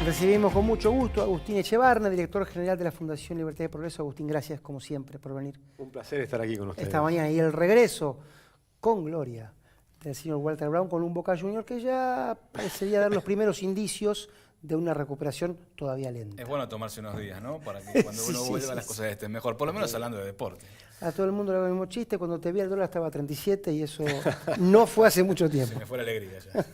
Recibimos con mucho gusto a Agustín Echevarne, director general de la Fundación Libertad y Progreso. Agustín, gracias como siempre por venir. Un placer estar aquí con ustedes. Esta mañana. Y el regreso con gloria del señor Walter Brown con un Boca Junior que ya parecería dar los primeros indicios de una recuperación todavía lenta. Es bueno tomarse unos días, ¿no? Para que cuando uno vuelva las cosas estén mejor, por lo menos hablando de deporte. A todo el mundo le hago el mismo chiste. Cuando te vi el dólar estaba a 37 y eso no fue hace mucho tiempo. Se me fue la alegría ya.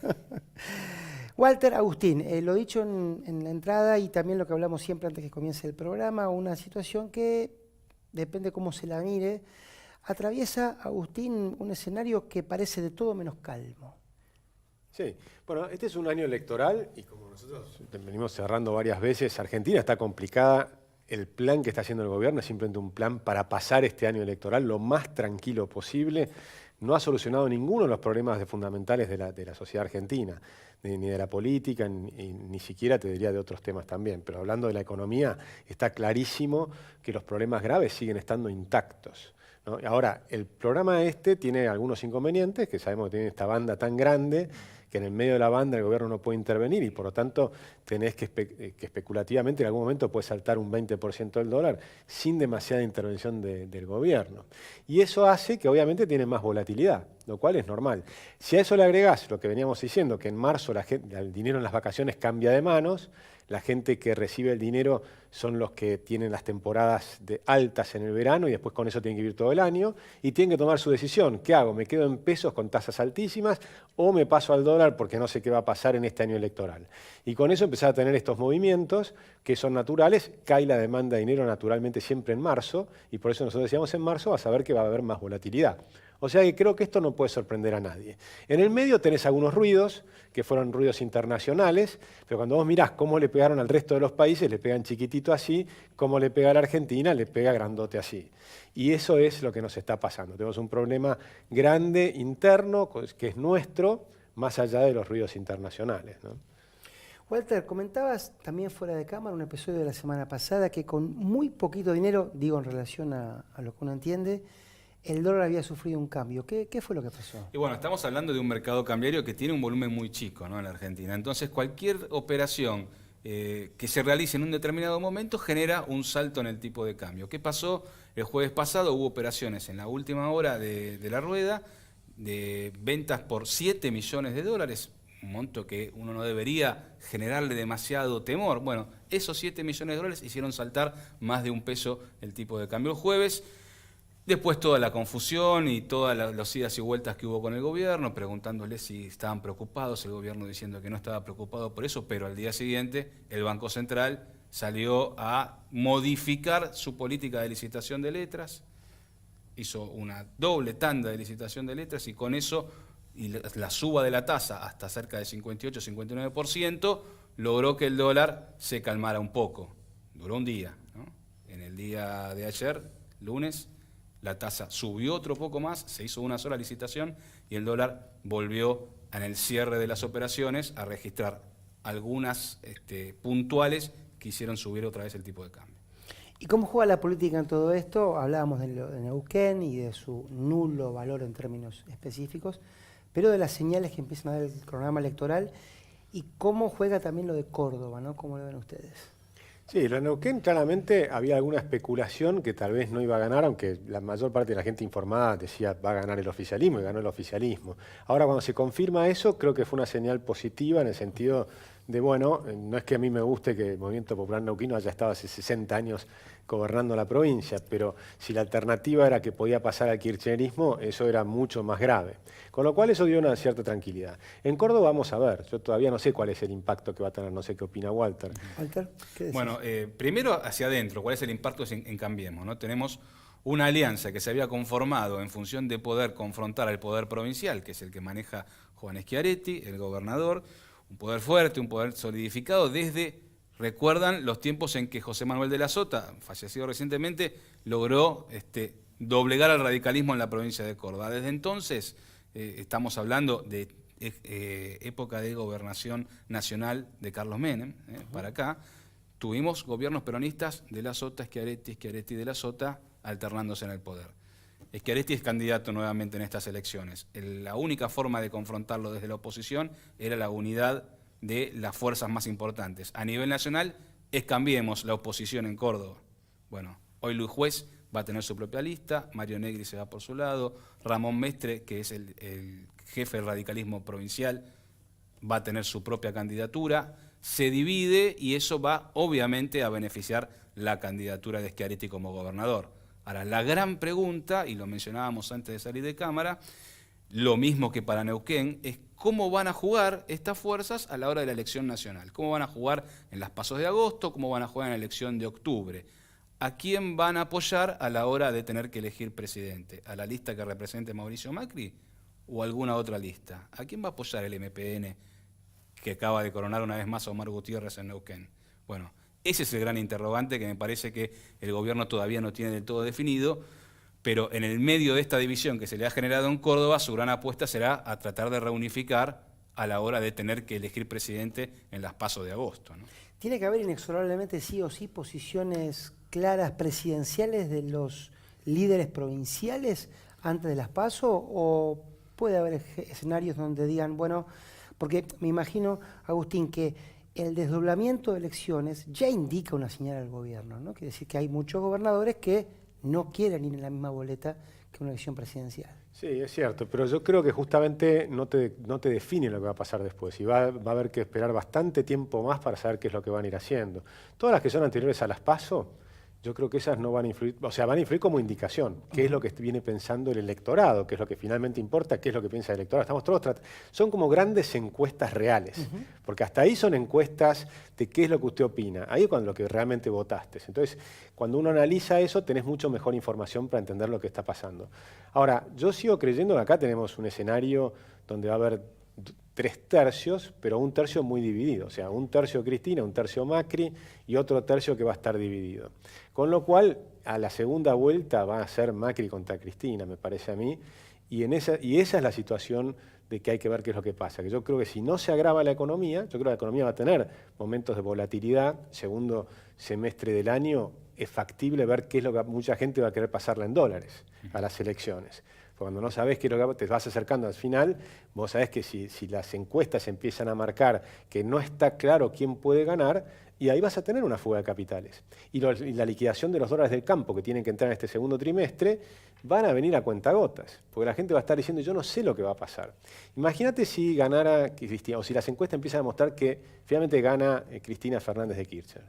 Walter, Agustín, lo dicho en la entrada y también lo que hablamos siempre antes que comience el programa, una situación que, depende cómo se la mire, atraviesa, Agustín, un escenario que parece de todo menos calmo. Sí, bueno, este es un año electoral y como nosotros venimos cerrando varias veces, Argentina está complicada. El plan que está haciendo el gobierno es simplemente un plan para pasar este año electoral lo más tranquilo posible. No ha solucionado ninguno de los problemas fundamentales de la sociedad argentina, ni de la política, ni siquiera te diría de otros temas también. Pero hablando de la economía, está clarísimo que los problemas graves siguen estando intactos, ¿no? Ahora, el programa este tiene algunos inconvenientes, que sabemos que tiene esta banda tan grande, que en el medio de la banda el gobierno no puede intervenir y por lo tanto tenés que especulativamente en algún momento puede saltar un 20% del dólar sin demasiada intervención del gobierno. Y eso hace que obviamente tiene más volatilidad, lo cual es normal. Si a eso le agregás lo que veníamos diciendo, que en marzo el dinero en las vacaciones cambia de manos, la gente que recibe el dinero son los que tienen las temporadas altas en el verano y después con eso tienen que vivir todo el año y tienen que tomar su decisión. ¿Qué hago? ¿Me quedo en pesos con tasas altísimas o me paso al dólar porque no sé qué va a pasar en este año electoral? Y con eso empezar a tener estos movimientos que son naturales. Cae la demanda de dinero naturalmente siempre en marzo y por eso nosotros decíamos en marzo vas a ver que va a haber más volatilidad. O sea que creo que esto no puede sorprender a nadie. En el medio tenés algunos ruidos, que fueron ruidos internacionales, pero cuando vos mirás cómo le pegaron al resto de los países, le pegan chiquitito así, cómo le pega a la Argentina, le pega grandote así. Y eso es lo que nos está pasando. Tenemos un problema grande, interno, que es nuestro, más allá de los ruidos internacionales, ¿no? Walter, comentabas también fuera de cámara un episodio de la semana pasada que con muy poquito dinero, digo en relación a lo que uno entiende, el dólar había sufrido un cambio. ¿Qué fue lo que pasó? Y bueno, estamos hablando de un mercado cambiario que tiene un volumen muy chico, ¿no? En la Argentina. Entonces, cualquier operación que se realice en un determinado momento genera un salto en el tipo de cambio. ¿Qué pasó? El jueves pasado hubo operaciones en la última hora de la rueda de ventas por 7 millones de dólares, un monto que uno no debería generarle demasiado temor. Bueno, esos 7 millones de dólares hicieron saltar más de un peso el tipo de cambio el jueves. Después toda la confusión y todas las idas y vueltas que hubo con el gobierno, preguntándole si estaban preocupados, el gobierno diciendo que no estaba preocupado por eso, pero al día siguiente el Banco Central salió a modificar su política de licitación de letras, hizo una doble tanda de licitación de letras y con eso, y la suba de la tasa hasta cerca de 58-59%, logró que el dólar se calmara un poco. Duró un día, ¿no? En el día de ayer, lunes, la tasa subió otro poco más, se hizo una sola licitación y el dólar volvió en el cierre de las operaciones a registrar algunas puntuales que hicieron subir otra vez el tipo de cambio. ¿Y cómo juega la política en todo esto? Hablábamos de Neuquén y de su nulo valor en términos específicos, pero de las señales que empiezan a dar el cronograma electoral y cómo juega también lo de Córdoba, ¿no? ¿Cómo lo ven ustedes? Sí, la Neuquén claramente había alguna especulación que tal vez no iba a ganar, aunque la mayor parte de la gente informada decía va a ganar el oficialismo y ganó el oficialismo. Ahora cuando se confirma eso, creo que fue una señal positiva en el sentido de, bueno, no es que a mí me guste que el Movimiento Popular Neuquino haya estado hace 60 años gobernando la provincia, pero si la alternativa era que podía pasar al kirchnerismo, eso era mucho más grave. Con lo cual eso dio una cierta tranquilidad. En Córdoba vamos a ver, yo todavía no sé cuál es el impacto que va a tener, no sé qué opina Walter. Walter, ¿qué decís? Bueno, primero hacia adentro, ¿cuál es el impacto en Cambiemos, ¿no? Tenemos una alianza que se había conformado en función de poder confrontar al poder provincial, que es el que maneja Juan Schiaretti, el gobernador, un poder fuerte, un poder solidificado desde, recuerdan, los tiempos en que José Manuel de la Sota, fallecido recientemente, logró doblegar al radicalismo en la provincia de Córdoba. Desde entonces, estamos hablando de época de gobernación nacional de Carlos Menem, para acá, tuvimos gobiernos peronistas de la Sota, Schiaretti de la Sota, alternándose en el poder. Schiaretti es candidato nuevamente en estas elecciones. La única forma de confrontarlo desde la oposición era la unidad de las fuerzas más importantes. A nivel nacional es Cambiemos, la oposición en Córdoba. Bueno, hoy Luis Juez va a tener su propia lista, Mario Negri se va por su lado, Ramón Mestre, que es el jefe del radicalismo provincial, va a tener su propia candidatura, se divide y eso va obviamente a beneficiar la candidatura de Schiaretti como gobernador. Ahora, la gran pregunta, y lo mencionábamos antes de salir de cámara, lo mismo que para Neuquén, es cómo van a jugar estas fuerzas a la hora de la elección nacional. Cómo van a jugar en las PASO de agosto, cómo van a jugar en la elección de octubre. ¿A quién van a apoyar a la hora de tener que elegir presidente? ¿A la lista que represente Mauricio Macri o alguna otra lista? ¿A quién va a apoyar el MPN que acaba de coronar una vez más a Omar Gutiérrez en Neuquén? Bueno, ese es el gran interrogante que me parece que el gobierno todavía no tiene del todo definido, pero en el medio de esta división que se le ha generado en Córdoba, su gran apuesta será a tratar de reunificar a la hora de tener que elegir presidente en las PASO de agosto, ¿no? ¿Tiene que haber inexorablemente sí o sí posiciones claras presidenciales de los líderes provinciales antes de las PASO o puede haber escenarios donde digan, bueno, porque me imagino, Agustín, que el desdoblamiento de elecciones ya indica una señal al gobierno, ¿no? Quiere decir que hay muchos gobernadores que no quieren ir en la misma boleta que una elección presidencial. Sí, es cierto, pero yo creo que justamente no te define lo que va a pasar después y va a haber que esperar bastante tiempo más para saber qué es lo que van a ir haciendo. Todas las que son anteriores a las PASO, yo creo que esas no van a influir, o sea, van a influir como indicación, qué es lo que viene pensando el electorado, qué es lo que finalmente importa, qué es lo que piensa el electorado. Estamos todos son como grandes encuestas reales, porque hasta ahí son encuestas de qué es lo que usted opina, ahí es cuando lo que realmente votaste. Entonces, cuando uno analiza eso, tenés mucho mejor información para entender lo que está pasando. Ahora, yo sigo creyendo que acá tenemos un escenario donde va a haber 3 tercios, pero un tercio muy dividido, o sea, un tercio Cristina, un tercio Macri y otro tercio que va a estar dividido. Con lo cual, a la segunda vuelta va a ser Macri contra Cristina, me parece a mí, y esa es la situación de que hay que ver qué es lo que pasa. Que yo creo que si no se agrava la economía, yo creo que la economía va a tener momentos de volatilidad, segundo semestre del año, es factible ver qué es lo que mucha gente va a querer pasarla en dólares a las elecciones. Cuando no sabes qué es lo que te vas acercando al final, vos sabés que si las encuestas empiezan a marcar que no está claro quién puede ganar, y ahí vas a tener una fuga de capitales. Y la liquidación de los dólares del campo que tienen que entrar en este segundo trimestre van a venir a cuentagotas, porque la gente va a estar diciendo yo no sé lo que va a pasar. Imagínate si ganara Cristina, o si las encuestas empiezan a mostrar que finalmente gana Cristina Fernández de Kirchner.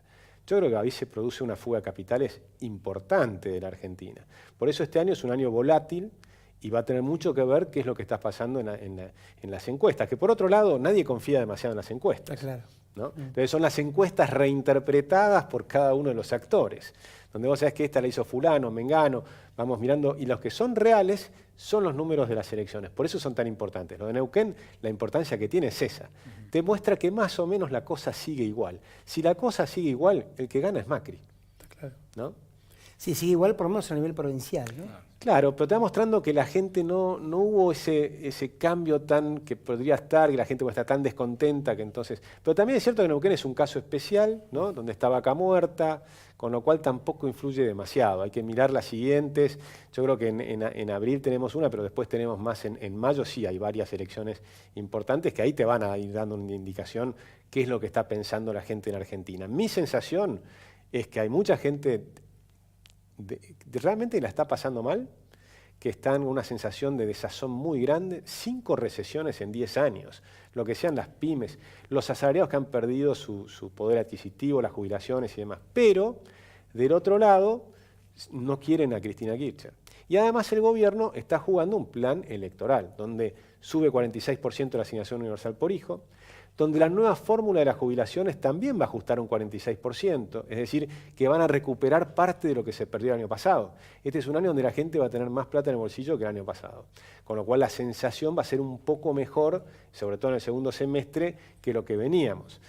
Yo creo que ahí se produce una fuga de capitales importante de la Argentina. Por eso este año es un año volátil, y va a tener mucho que ver qué es lo que está pasando en las encuestas, que por otro lado nadie confía demasiado en las encuestas. Claro. ¿No? Entonces son las encuestas reinterpretadas por cada uno de los actores, donde vos sabés que esta la hizo fulano, mengano, vamos mirando, y los que son reales son los números de las elecciones, por eso son tan importantes. Lo de Neuquén, la importancia que tiene es esa, te muestra que más o menos la cosa sigue igual. Si la cosa sigue igual, el que gana es Macri. Claro. ¿No? Sí, sigue igual por lo menos a nivel provincial, ¿no? Claro, pero te va mostrando que la gente no hubo ese cambio tan que podría estar, que la gente puede estar tan descontenta que entonces... Pero también es cierto que Neuquén es un caso especial, ¿no? Donde está Vaca Muerta, con lo cual tampoco influye demasiado. Hay que mirar las siguientes. Yo creo que en abril tenemos una, pero después tenemos más en mayo. Sí, hay varias elecciones importantes que ahí te van a ir dando una indicación qué es lo que está pensando la gente en Argentina. Mi sensación es que hay mucha gente... realmente la está pasando mal, que están en una sensación de desazón muy grande, 5 recesiones en 10 años, lo que sean las pymes, los asalariados que han perdido su poder adquisitivo, las jubilaciones y demás, pero del otro lado no quieren a Cristina Kirchner. Y además el gobierno está jugando un plan electoral, donde sube 46% la asignación universal por hijo, donde la nueva fórmula de las jubilaciones también va a ajustar un 46%, es decir, que van a recuperar parte de lo que se perdió el año pasado. Este es un año donde la gente va a tener más plata en el bolsillo que el año pasado, con lo cual la sensación va a ser un poco mejor, sobre todo en el segundo semestre, que lo que veníamos.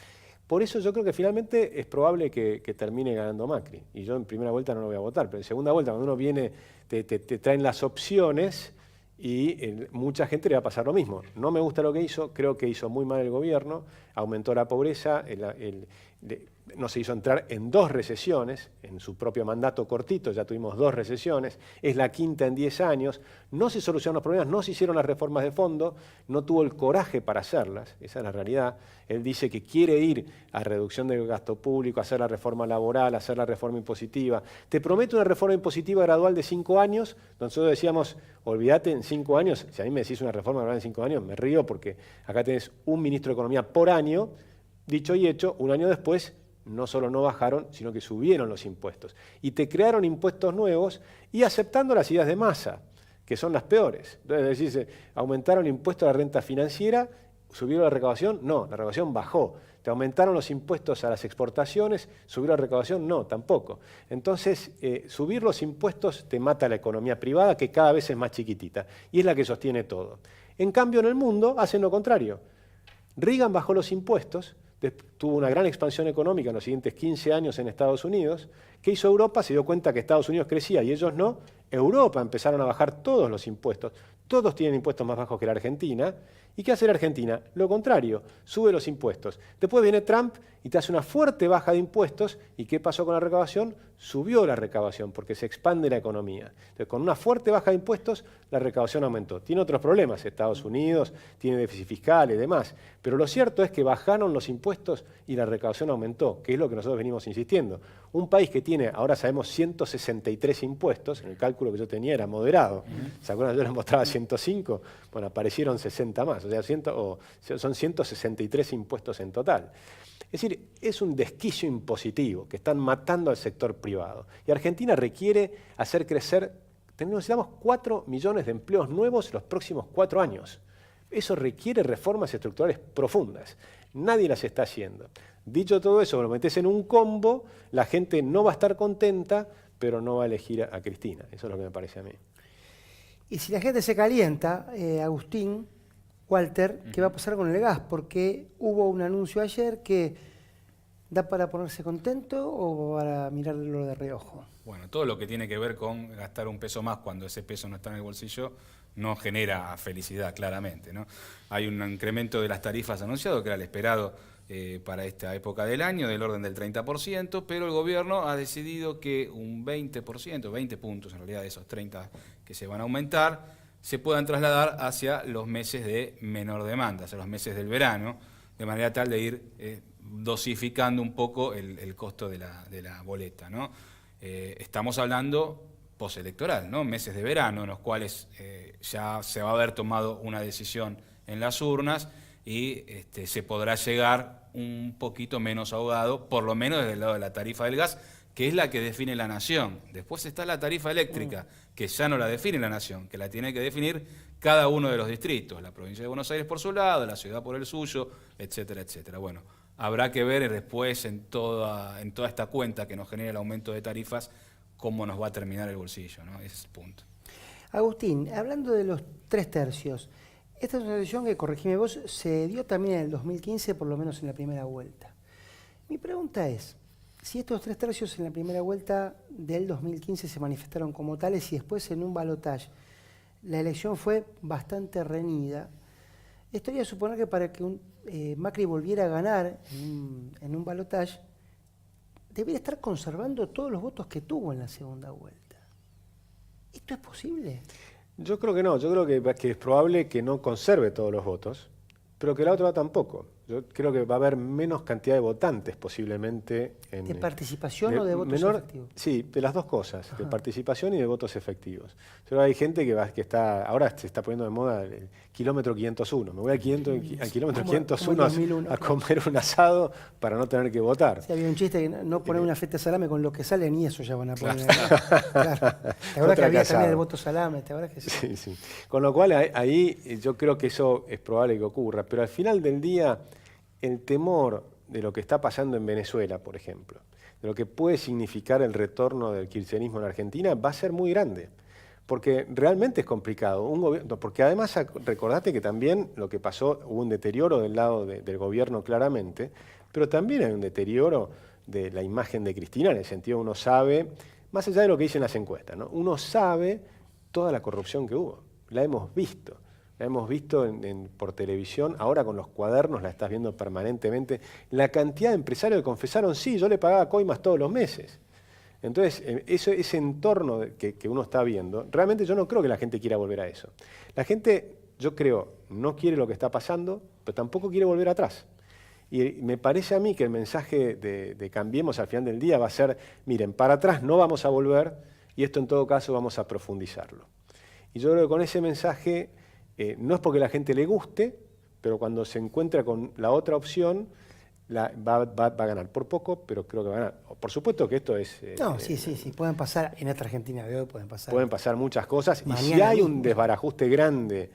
Por eso yo creo que finalmente es probable que termine ganando Macri, y yo en primera vuelta no lo voy a votar, pero en segunda vuelta cuando uno viene, te traen las opciones, y mucha gente le va a pasar lo mismo. No me gusta lo que hizo, creo que hizo muy mal el gobierno, aumentó la pobreza, no se hizo entrar en 2 recesiones, en su propio mandato cortito ya tuvimos 2 recesiones, es la quinta en 10 años, no se solucionaron los problemas, no se hicieron las reformas de fondo, no tuvo el coraje para hacerlas, esa es la realidad. Él dice que quiere ir a reducción del gasto público, hacer la reforma laboral, hacer la reforma impositiva. Te prometo una reforma impositiva gradual de 5 años, nosotros decíamos, olvídate, en 5 años, si a mí me decís una reforma gradual en 5 años, me río porque acá tenés un ministro de Economía por año. Dicho y hecho, un año después, no solo no bajaron, sino que subieron los impuestos. Y te crearon impuestos nuevos y aceptando las ideas de Massa, que son las peores. Entonces decís, aumentaron impuestos a la renta financiera, ¿subieron la recaudación? No, la recaudación bajó. ¿Te aumentaron los impuestos a las exportaciones? ¿Subió la recaudación? No, tampoco. Entonces, subir los impuestos te mata a la economía privada, que cada vez es más chiquitita, y es la que sostiene todo. En cambio, en el mundo hacen lo contrario. Reagan bajó los impuestos, tuvo una gran expansión económica en los siguientes 15 años en Estados Unidos. ¿Qué hizo Europa? Se dio cuenta que Estados Unidos crecía y ellos no. Europa empezaron a bajar todos los impuestos. Todos tienen impuestos más bajos que la Argentina. ¿Y qué hace la Argentina? Lo contrario, sube los impuestos. Después viene Trump y te hace una fuerte baja de impuestos. ¿Y qué pasó con la recaudación? Subió la recaudación porque se expande la economía. Entonces, con una fuerte baja de impuestos, la recaudación aumentó. Tiene otros problemas, Estados Unidos tiene déficit fiscal y demás. Pero lo cierto es que bajaron los impuestos y la recaudación aumentó, que es lo que nosotros venimos insistiendo. Un país que tiene, ahora sabemos, 163 impuestos, en el cálculo que yo tenía era moderado. ¿Se acuerdan? Yo les mostraba 105, bueno, aparecieron 60 más, o sea, son 163 impuestos en total. Es decir, es un desquicio impositivo que están matando al sector privado. Y Argentina requiere hacer crecer, necesitamos 4 millones de empleos nuevos en los próximos 4 años. Eso requiere reformas estructurales profundas. Nadie las está haciendo. Dicho todo eso, lo metes en un combo, la gente no va a estar contenta, pero no va a elegir a Cristina. Eso es lo que me parece a mí. Y si la gente se calienta, Agustín, Walter, ¿qué va a pasar con el gas? Porque hubo un anuncio ayer que da para ponerse contento o para mirarlo de reojo. Bueno, todo lo que tiene que ver con gastar un peso más cuando ese peso no está en el bolsillo no genera felicidad, claramente, ¿no? Hay un incremento de las tarifas anunciado, que era el esperado para esta época del año, del orden del 30%, pero el gobierno ha decidido que un 20%, 20 puntos en realidad de esos 30 que se van a aumentar, se puedan trasladar hacia los meses de menor demanda, hacia los meses del verano, de manera tal de ir dosificando un poco el costo de la boleta, ¿no? Estamos hablando postelectoral, ¿no? Meses de verano en los cuales ya se va a haber tomado una decisión en las urnas y se podrá llegar un poquito menos ahogado, por lo menos desde el lado de la tarifa del gas, que es la que define la nación. Después está la tarifa eléctrica, que ya no la define la nación, que la tiene que definir cada uno de los distritos, la provincia de Buenos Aires por su lado, la ciudad por el suyo, etcétera, etcétera. Bueno, habrá que ver después en toda esta cuenta que nos genera el aumento de tarifas, cómo nos va a terminar el bolsillo, ¿no? Ese es el punto. Agustín, hablando de los 3 tercios, esta es una decisión que, corregime vos, se dio también en el 2015, por lo menos en la primera vuelta. Mi pregunta es, si estos 3 tercios en la primera vuelta del 2015 se manifestaron como tales y después en un balotaje la elección fue bastante reñida, esto haría suponer que para que Macri volviera a ganar en un balotaje, debería estar conservando todos los votos que tuvo en la segunda vuelta. ¿Esto es posible? Yo creo que no, yo creo que es probable que no conserve todos los votos, pero que la otra tampoco. Yo creo que va a haber menos cantidad de votantes posiblemente. ¿De participación o de votos efectivos? Sí, de las dos cosas, de participación y de votos efectivos. Pero hay gente que está, ahora se está poniendo de moda el kilómetro 501. Me voy al kilómetro 501 a comer un asado para no tener que votar. Sí, había un chiste que no poner una feta de salame con lo que sale, ni eso ya van a poner. Claro. ¿Te acuerdas que había también el voto salame? ¿Te acuerdas que sí? Sí, sí. Con lo cual ahí yo creo que eso es probable que ocurra. Pero al final del día, el temor de lo que está pasando en Venezuela, por ejemplo, de lo que puede significar el retorno del kirchnerismo en Argentina, va a ser muy grande. Porque realmente es complicado. Porque además, recordate que también lo que pasó, hubo un deterioro del lado del gobierno claramente, pero también hay un deterioro de la imagen de Cristina, en el sentido uno sabe, más allá de lo que dicen las encuestas, ¿no? Uno sabe toda la corrupción que hubo, la hemos visto. la hemos visto por televisión, ahora con los cuadernos la estás viendo permanentemente, la cantidad de empresarios que confesaron, sí, yo le pagaba coimas todos los meses. Entonces, ese entorno que uno está viendo, realmente yo no creo que la gente quiera volver a eso. La gente, yo creo, no quiere lo que está pasando, pero tampoco quiere volver atrás. Y me parece a mí que el mensaje de Cambiemos al final del día va a ser, miren, para atrás no vamos a volver y esto en todo caso vamos a profundizarlo. Y yo creo que con ese mensaje, no es porque a la gente le guste, pero cuando se encuentra con la otra opción, va a ganar por poco, pero creo que va a ganar. Por supuesto que esto es... No, sí, pueden pasar, en esta Argentina de hoy pueden pasar muchas cosas, y si hay un desbarajuste grande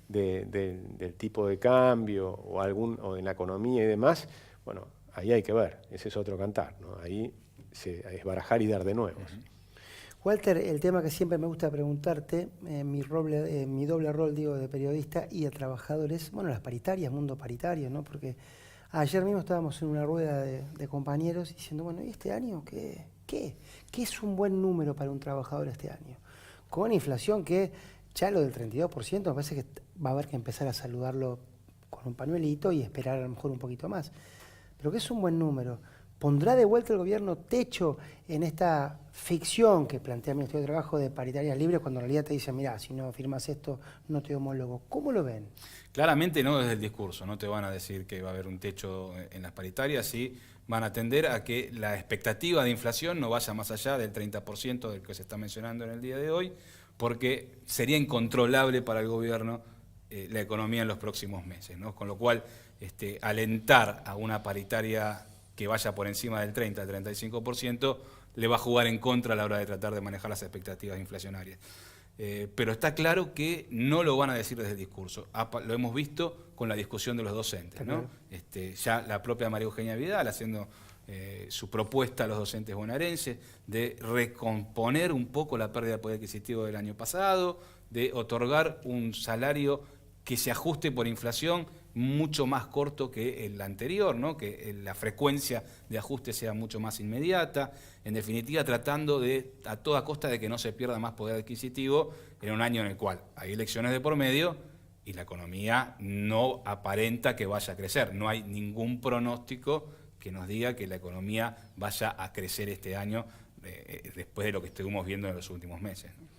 del tipo de cambio o en la economía y demás, bueno, ahí hay que ver, ese es otro cantar, ¿no? Ahí es barajar y dar de nuevo. Walter, el tema que siempre me gusta preguntarte, mi doble rol, digo, de periodista y de trabajador es, bueno, las paritarias, mundo paritario, ¿no? Porque ayer mismo estábamos en una rueda de compañeros diciendo, bueno, ¿y este año qué? ¿Qué es un buen número para un trabajador este año? Con una inflación que ya lo del 32%, me parece que va a haber que empezar a saludarlo con un pañuelito y esperar a lo mejor un poquito más. Pero que es un buen número. ¿Pondrá de vuelta el gobierno techo en esta ficción que plantea el Ministerio de Trabajo de paritarias libres cuando en realidad te dicen, mira, si no firmas esto, no te homólogo? ¿Cómo lo ven? Claramente no desde el discurso, no te van a decir que va a haber un techo en las paritarias, sí van a atender a que la expectativa de inflación no vaya más allá del 30% del que se está mencionando en el día de hoy, porque sería incontrolable para el gobierno la economía en los próximos meses, ¿no? Con lo cual, alentar a una paritaria que vaya por encima del 30 al 35%, le va a jugar en contra a la hora de tratar de manejar las expectativas inflacionarias. Pero está claro que no lo van a decir desde el discurso. Lo hemos visto con la discusión de los docentes, ¿no? Ya la propia María Eugenia Vidal haciendo su propuesta a los docentes bonaerenses de recomponer un poco la pérdida de poder adquisitivo del año pasado, de otorgar un salario que se ajuste por inflación mucho más corto que el anterior, ¿no? Que la frecuencia de ajuste sea mucho más inmediata, en definitiva tratando a toda costa de que no se pierda más poder adquisitivo en un año en el cual hay elecciones de por medio y la economía no aparenta que vaya a crecer, no hay ningún pronóstico que nos diga que la economía vaya a crecer este año después de lo que estuvimos viendo en los últimos meses, ¿no?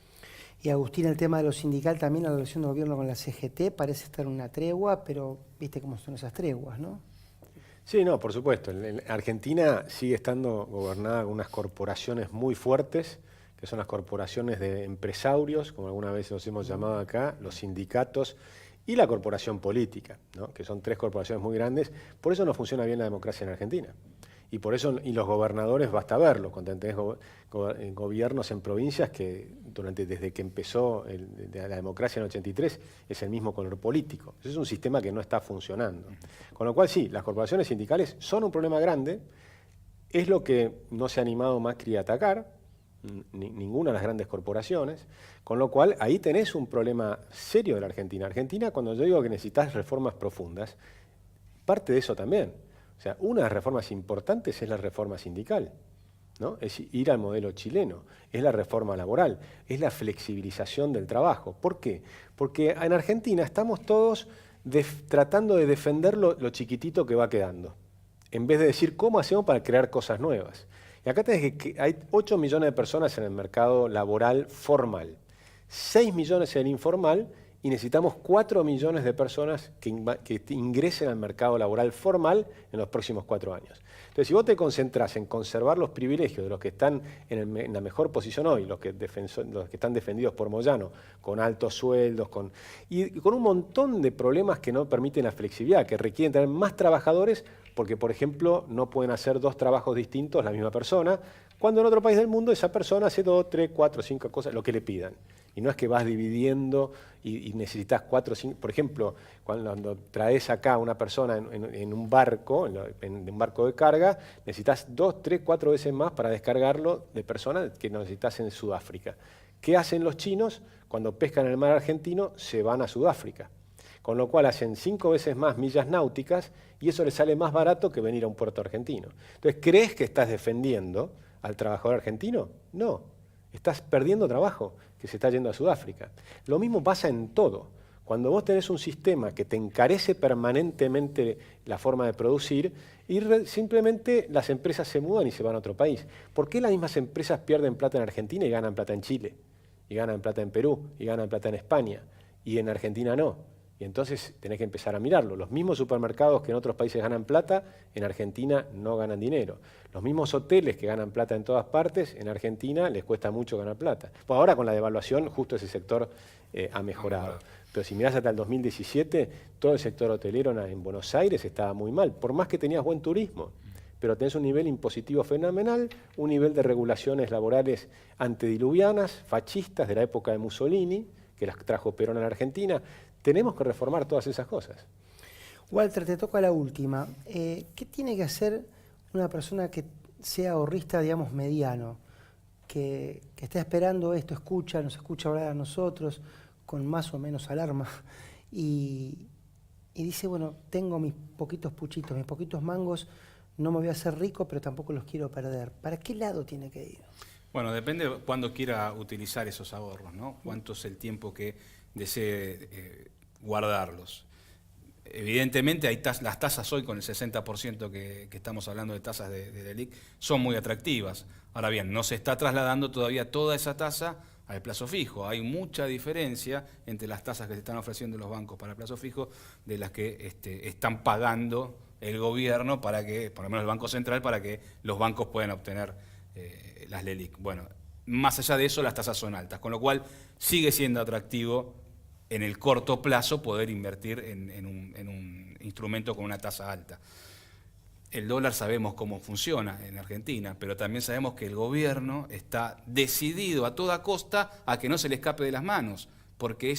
Y Agustín, el tema de lo sindical, también la relación del gobierno con la CGT parece estar en una tregua, pero viste cómo son esas treguas, ¿no? Sí, no, por supuesto. Argentina sigue estando gobernada con unas corporaciones muy fuertes, que son las corporaciones de empresarios, como alguna vez los hemos llamado acá, los sindicatos y la corporación política, ¿no? Que son tres corporaciones muy grandes. Por eso no funciona bien la democracia en Argentina. Y por eso, y los gobernadores, basta verlo, cuando tenés gobiernos en provincias que desde que empezó la democracia en el 83 es el mismo color político. Eso es un sistema que no está funcionando. Con lo cual sí, las corporaciones sindicales son un problema grande, es lo que no se ha animado Macri a atacar, ninguna de las grandes corporaciones, con lo cual ahí tenés un problema serio de la Argentina. Argentina, cuando yo digo que necesitas reformas profundas, parte de eso también. O sea, una de las reformas importantes es la reforma sindical, ¿no? Es ir al modelo chileno, es la reforma laboral, es la flexibilización del trabajo. ¿Por qué? Porque en Argentina estamos todos tratando de defender lo chiquitito que va quedando, en vez de decir cómo hacemos para crear cosas nuevas. Y acá tenés que hay 8 millones de personas en el mercado laboral formal, 6 millones en el informal, y necesitamos 4 millones de personas que ingresen al mercado laboral formal en los próximos 4 años. Entonces, si vos te concentrás en conservar los privilegios de los que están en la mejor posición hoy, los que están defendidos por Moyano, con altos sueldos, y con un montón de problemas que no permiten la flexibilidad, que requieren tener más trabajadores, porque, por ejemplo, no pueden hacer 2 trabajos distintos la misma persona, cuando en otro país del mundo esa persona hace 2, 3, 4, 5 cosas, lo que le pidan. Y no es que vas dividiendo y necesitas 4 o 5... Por ejemplo, cuando traes acá a una persona en un barco, en un barco de carga, necesitas 2, 3, 4 veces más para descargarlo de personas que necesitas en Sudáfrica. ¿Qué hacen los chinos? Cuando pescan en el mar argentino, se van a Sudáfrica. Con lo cual hacen 5 veces más millas náuticas y eso les sale más barato que venir a un puerto argentino. Entonces, ¿crees que estás defendiendo al trabajador argentino? No, estás perdiendo trabajo que se está yendo a Sudáfrica. Lo mismo pasa en todo. Cuando vos tenés un sistema que te encarece permanentemente la forma de producir y simplemente las empresas se mudan y se van a otro país. ¿Por qué las mismas empresas pierden plata en Argentina y ganan plata en Chile? Y ganan plata en Perú, y ganan plata en España, y en Argentina no. Y entonces tenés que empezar a mirarlo. Los mismos supermercados que en otros países ganan plata, en Argentina no ganan dinero. Los mismos hoteles que ganan plata en todas partes, en Argentina les cuesta mucho ganar plata. Pues ahora con la devaluación justo ese sector ha mejorado. Pero si mirás hasta el 2017, todo el sector hotelero en Buenos Aires estaba muy mal, por más que tenías buen turismo. Pero tenés un nivel impositivo fenomenal, un nivel de regulaciones laborales antediluvianas, fascistas de la época de Mussolini, que las trajo Perón a la Argentina. Tenemos que reformar todas esas cosas. Walter, te toca la última. ¿Qué tiene que hacer una persona que sea ahorrista, digamos, mediano? Que está esperando esto, nos escucha hablar a nosotros, con más o menos alarma, y dice, bueno, tengo mis poquitos puchitos, mis poquitos mangos, no me voy a hacer rico, pero tampoco los quiero perder. ¿Para qué lado tiene que ir? Bueno, depende de cuándo quiera utilizar esos ahorros, ¿no? Cuánto es el tiempo que desee guardarlos. Evidentemente hay las tasas hoy con el 60% que estamos hablando de tasas de LELIQ son muy atractivas. Ahora bien, no se está trasladando todavía toda esa tasa al plazo fijo. Hay mucha diferencia entre las tasas que se están ofreciendo los bancos para el plazo fijo de las que están pagando el gobierno para que, por lo menos el Banco Central, para que los bancos puedan obtener las LELIQ. Bueno, más allá de eso las tasas son altas, con lo cual sigue siendo atractivo en el corto plazo poder invertir en un instrumento con una tasa alta. El dólar sabemos cómo funciona en Argentina, pero también sabemos que el gobierno está decidido a toda costa a que no se le escape de las manos, porque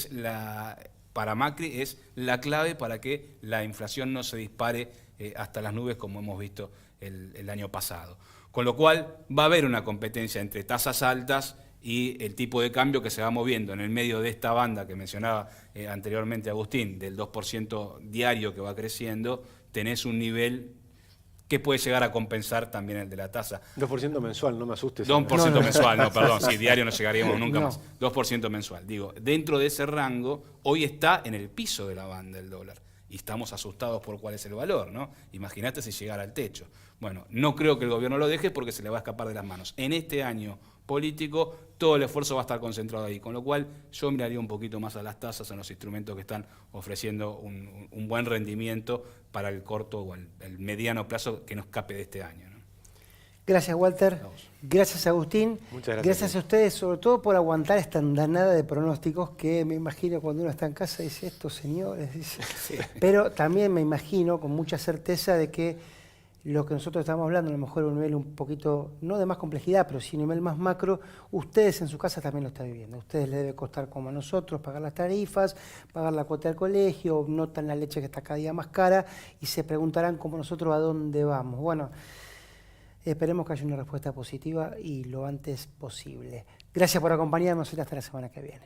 para Macri es la clave para que la inflación no se dispare hasta las nubes como hemos visto el año pasado. Con lo cual va a haber una competencia entre tasas altas y el tipo de cambio que se va moviendo en el medio de esta banda que mencionaba anteriormente Agustín, del 2% diario que va creciendo. Tenés un nivel que puede llegar a compensar también el de la tasa. 2% mensual, no me asustes. 2% mensual, no, perdón, sí, diario no llegaríamos nunca más. 2% mensual. Digo, dentro de ese rango, hoy está en el piso de la banda el dólar. Y estamos asustados por cuál es el valor, ¿no? Imagínate si llegara al techo. Bueno, no creo que el gobierno lo deje porque se le va a escapar de las manos. En este año político, todo el esfuerzo va a estar concentrado ahí, con lo cual yo miraría un poquito más a las tasas, a los instrumentos que están ofreciendo un buen rendimiento para el corto o el mediano plazo que no escape de este año, ¿no? Gracias, Walter. Gracias, Agustín. Muchas gracias. Gracias a ustedes, sobre todo por aguantar esta andanada de pronósticos que me imagino cuando uno está en casa dice, estos señores, dice. Sí. Pero también me imagino con mucha certeza de que lo que nosotros estamos hablando, a lo mejor a un nivel un poquito, no de más complejidad, pero sí a un nivel más macro, ustedes en su casa también lo están viviendo. A ustedes les debe costar como a nosotros pagar las tarifas, pagar la cuota del colegio, notan la leche que está cada día más cara y se preguntarán como nosotros a dónde vamos. Bueno, esperemos que haya una respuesta positiva y lo antes posible. Gracias por acompañarnos y hasta la semana que viene.